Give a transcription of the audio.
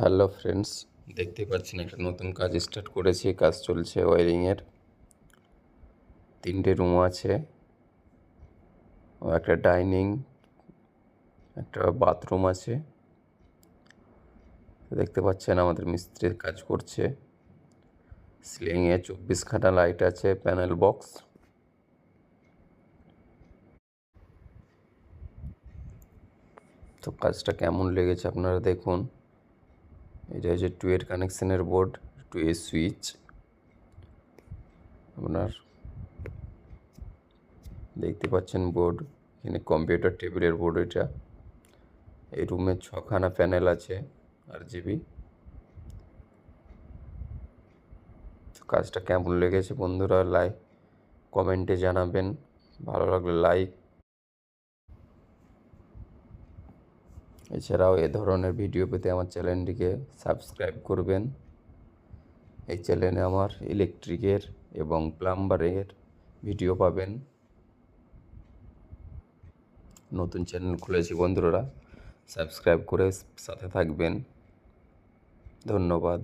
Hello friends, দেখতে পাচ্ছেন একটা নতুন কাজ স্টার্ট করেছি। কাজ চলছে ওয়ারিংয়ের। 3টে রুম আছে ও একটা ডাইনিং, একটা বাথরুম আছে। দেখতে পাচ্ছেন আমাদের মিস্ত্রি কাজ করছে। সিলিংয়ে 24খানা লাইট আছে, প্যানেল বক্স। তো কাজটা কেমন লেগেছে আপনারা দেখুন। এটা হচ্ছে 2 এর কানেকশনের বোর্ড, 2 এর সুইচ। আপনার দেখতে পাচ্ছেন বোর্ড, এখানে কম্পিউটার টেবিলের বোর্ড। এটা এই রুমে 6খানা প্যানেল আছে RGB। কাজটা কেমন লেগেছে বন্ধুরা কমেন্টে জানাবেন। ভালো লাগলে লাইক। এছাড়াও এ ধরনের ভিডিও পেতে আমার চ্যানেলটিকে সাবস্ক্রাইব করবেন। এই চ্যানেলে আমার ইলেকট্রিকের এবং প্লাম্বারের ভিডিও পাবেন। নতুন চ্যানেল খুলেছি বন্ধুরা, সাবস্ক্রাইব করে সাথে থাকবেন। ধন্যবাদ।